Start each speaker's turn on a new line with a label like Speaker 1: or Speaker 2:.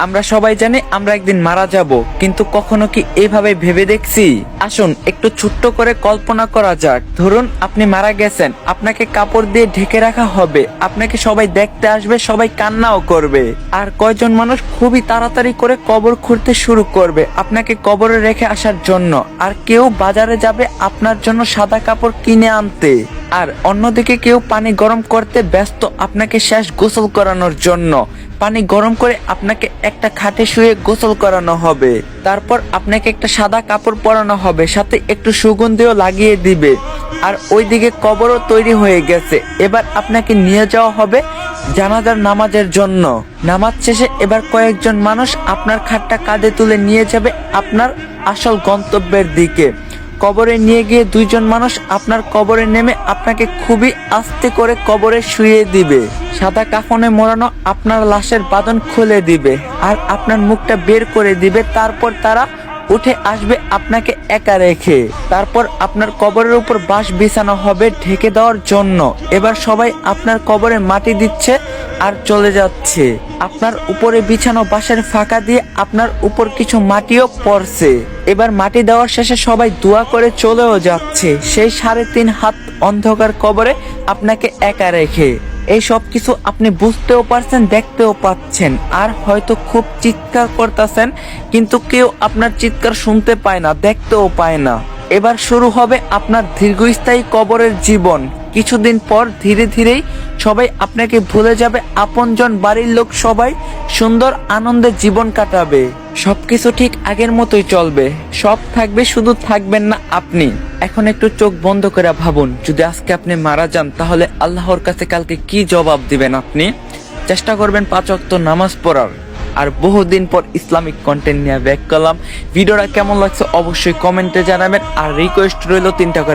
Speaker 1: আমরা সবাই জানি আমরা একদিন মারা যাব, কিন্তু কখনো কি এইভাবে ভেবে দেখছি? আসুন একটু ছোট্ট করে কল্পনা করা যাক। ধরুন আপনি মারা গেছেন, আপনাকে কাপড় দিয়ে ঢেকে রাখা হবে, আপনাকে সবাই দেখতে আসবে, সবাই কান্নাও করবে। আর কয়জন মানুষ খুবই তাড়াতাড়ি করে কবর খুঁড়তে শুরু করবে আপনাকে কবরে রেখে আসার জন্য। আর কেউ বাজারে যাবে আপনার জন্য সাদা কাপড় কিনে আনতে। আর অন্যদিকে কেউ পানি গরম করতে ব্যস্ত আপনাকে শেষ গোসল করানোর জন্য। পানি গরম করে আপনাকে একটা খাটে শুয়ে গোসল করানো হবে। তারপর আপনাকে একটা সাদা কাপড় পরানো হবে, সাথে একটু সুগন্ধিও লাগিয়ে দিবে। আর ওইদিকে কবরও তৈরি হয়ে গেছে। এবার আপনাকে নিয়ে যাওয়া হবে জানাজার নামাজের জন্য। নামাজ শেষে এবার কয়েকজন মানুষ আপনার খাটটা কাঁধে তুলে নিয়ে যাবে আপনার আসল গন্তব্যের দিকে। কবরে নিয়ে গিয়ে দুইজন মানুষ আপনার কবরে নেমে আপনাকে খুবই আস্তে করে কবরে শুইয়ে দিবে। সাদা কাফনে মোড়ানো আপনার লাশের বাঁধন খুলে দিবে আর আপনার মুখটা বের করে দিবে। তারপর তারা উঠে আসবে আপনাকে একা রেখে। তারপর আপনার কবরের উপর বাঁশ বিছানো হবে ঢেকে দেওয়ার জন্য। এবার সবাই আপনার কবরে মাটি দিচ্ছে আর চলে যাচ্ছে। আপনার উপরে বিছানো বাঁশের ফাঁকা দিয়ে আপনার উপর কিছু মাটিও পড়ছে। এবার মাটি দেওয়ার শেষে সবাই দোয়া করে চলেও যাচ্ছে সেই 3.5 হাত অন্ধকার কবরে আপনাকে একা রেখে। এই সব কিছু আপনি বুঝতেও পারছেন, দেখতেও পাচ্ছেন, আর হয়তো খুব চিৎকার করতেছেন, কিন্তু কেউ আপনার চিৎকার শুনতে পায় না, দেখতেও পায় না। এবার শুরু হবে আপনার দীর্ঘস্থায়ী কবরের জীবন। কিছুদিন পর ধীরে ধীরেই সবাই আপনাকে ভুলে যাবে, আপনজন, বাড়ির লোক সবাই সুন্দর আনন্দে জীবন কাটাবে। সবকিছু ঠিক আগের মতোই চলবে, সব থাকবে, শুধু থাকবেন না আপনি। এখন একটু চোখ বন্ধ করে ভাবুন, যদি আজকে আপনি মারা যান তাহলে আল্লাহর কাছে কালকে কি জবাব দিবেন আপনি? চেষ্টা করবেন 5 ওয়াক্ত নামাজ পড়ার। আর বহুদিন পর ইসলামিক কন্টেন্ট নিয়ে ব্যাক করলাম। ভিডিওটা কেমন লাগছে অবশ্যই কমেন্টে জানাবেন। আর রিকোয়েস্ট রইল 3টা করে